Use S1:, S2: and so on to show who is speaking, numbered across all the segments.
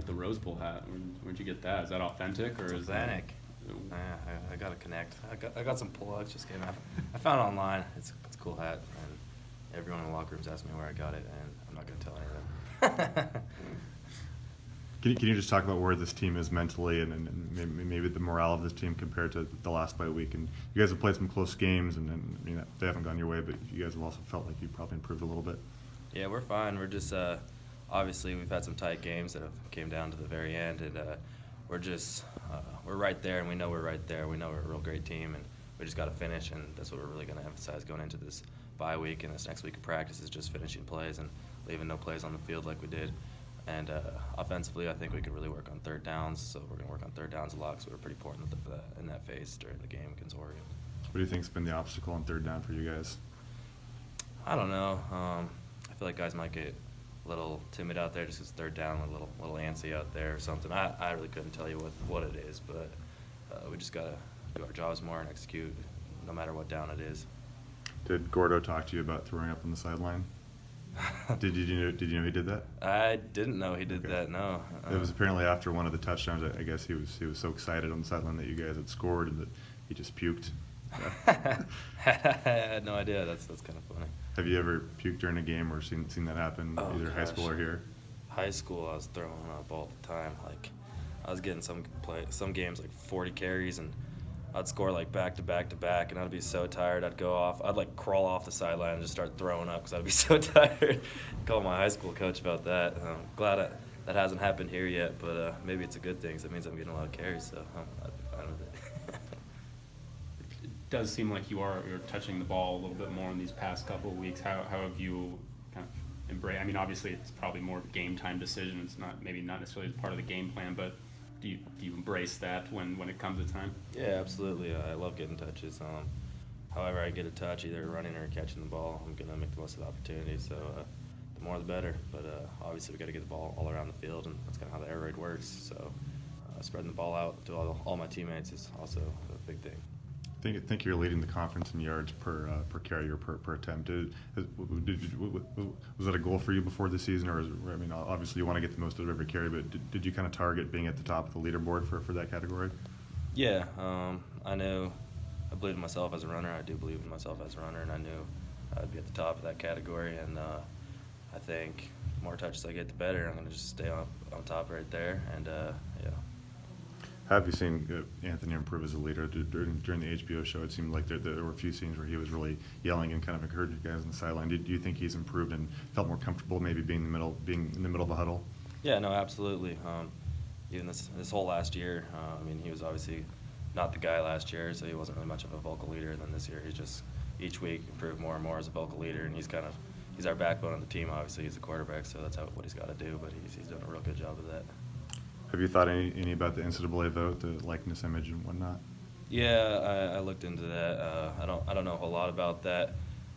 S1: the Rose Bowl hat. Where'd you get that? Is that authentic or
S2: It's
S1: is
S2: authentic. I got to connect. I got some plugs. Just kidding. I found it online. It's a cool hat, and everyone in the locker rooms asked me where I got it, and I'm not going to tell anyone.
S3: Can you just talk about where this team is mentally and maybe the morale of this team compared to the last bye week? And you guys have played some close games, and I mean, they haven't gone your way, but you guys have also felt like you probably improved a little bit.
S2: Yeah, we're fine. We're just obviously we've had some tight games that have came down to the very end, and we're right there, and we know we're right there. We know we're a real great team, and we just got to finish, and that's what we're really going to emphasize going into this bye week and this next week of practice is just finishing plays and leaving no plays on the field like we did. And offensively, I think we can really work on third downs, so we're going to work on third downs a lot because we were pretty poor in that phase during the game against Oregon.
S3: What do you think's been the obstacle on third down for you guys?
S2: I don't know. I feel like guys might get a little timid out there just because third down, a little antsy out there or something. I really couldn't tell you what it is, but we just got to do our jobs more and execute no matter what down it is.
S3: Did Gordo talk to you about throwing up on the sideline? Did you know he did that?
S2: I didn't know he did that. No.
S3: It was apparently after one of the touchdowns. I guess he was so excited on the sideline that you guys had scored and that he just puked.
S2: I had no idea. That's kind of funny.
S3: Have you ever puked during a game or seen that happen either high school or here?
S2: High school, I was throwing up all the time. Like I was getting some games like 40 carries, and I'd score like back to back to back, and I'd be so tired. I'd go off. I'd like crawl off the sideline and just start throwing up because I'd be so tired. Call my high school coach about that. I'm glad that hasn't happened here yet, but maybe it's a good thing because it means I'm getting a lot of carries, so I'd be fine with it.
S1: It does seem like you're touching the ball a little bit more in these past couple of weeks. How have you kind of embraced? I mean, obviously it's probably more of a game time decision. It's not necessarily part of the game plan, but do you embrace that when it comes to time?
S2: Yeah, absolutely. I love getting touches. However I get a touch, either running or catching the ball, I'm going to make the most of the opportunity. So the more the better. But obviously we got to get the ball all around the field, and that's kind of how the air raid works. So spreading the ball out to all my teammates is also a big thing.
S3: I think you're leading the conference in yards per carry or per attempt. Was that a goal for you before the season, or I mean, obviously you want to get the most out of every carry, but did you kind of target being at the top of the leaderboard for that category?
S2: Yeah, I knew I believed in myself as a runner. I do believe in myself as a runner, and I knew I'd be at the top of that category. And I think the more touches I get, the better. I'm going to just stay on top right there, and yeah.
S3: Have you seen Anthony improve as a leader during the HBO show? It seemed like there were a few scenes where he was really yelling and kind of encouraging guys on the sideline. Do you think he's improved and felt more comfortable maybe being in the middle of a huddle?
S2: Yeah, no, absolutely. Even this whole last year, I mean, he was obviously not the guy last year, so he wasn't really much of a vocal leader. And then this year, he's just each week improved more and more as a vocal leader, and he's our backbone of the team. Obviously, he's a quarterback, so that's what he's got to do. But he's doing a real good job of that.
S3: Have you thought any about the NCAA vote, the likeness, image, and whatnot?
S2: Yeah, I looked into that. I don't know a whole lot about that,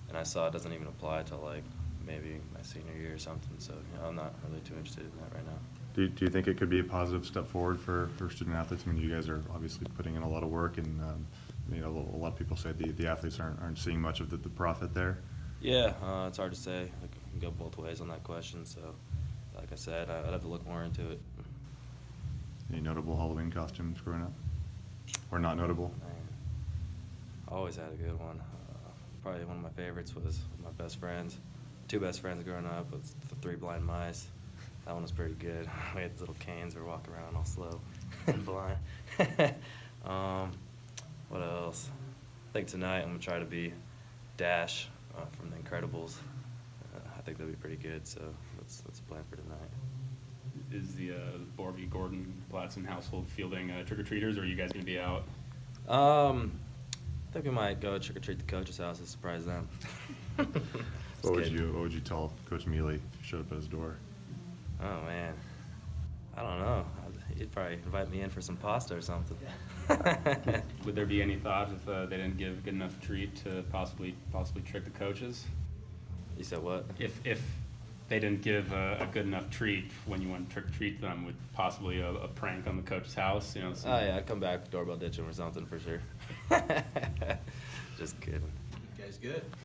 S2: and I saw it doesn't even apply till like maybe my senior year or something. So I'm not really too interested in that right now.
S3: Do you think it could be a positive step forward for student athletes? I mean, you guys are obviously putting in a lot of work, and a lot of people say the athletes aren't seeing much of the profit there.
S2: Yeah, it's hard to say. I can go both ways on that question. So, like I said, I'd have to look more into it.
S3: Any notable Halloween costumes growing up? Or not notable?
S2: I always had a good one. Probably one of my favorites was my best friends. Two best friends growing up was the Three Blind Mice. That one was pretty good. We had these little canes. We were walking around all slow and blind. What else? I think tonight I'm going to try to be Dash from The Incredibles. I think that'll be pretty good, so that's the plan for tonight.
S1: Is the Borghi, Gordon, Platson household fielding trick-or-treaters, or are you guys going to be out?
S2: I think we might go trick-or-treat the coach's house and surprise them.
S3: What would you tell Coach Mealy if you showed up at his door?
S2: Oh, man. I don't know. He'd probably invite me in for some pasta or something.
S1: Would there be any thought if they didn't give a good enough treat to possibly trick the coaches?
S2: You said what?
S1: If they didn't give a good enough treat when you went to trick-or-treat them, with possibly a prank on the coach's house,
S2: Oh yeah, I'd come back, doorbell ditch him or something for sure. Just kidding.
S4: You guys good?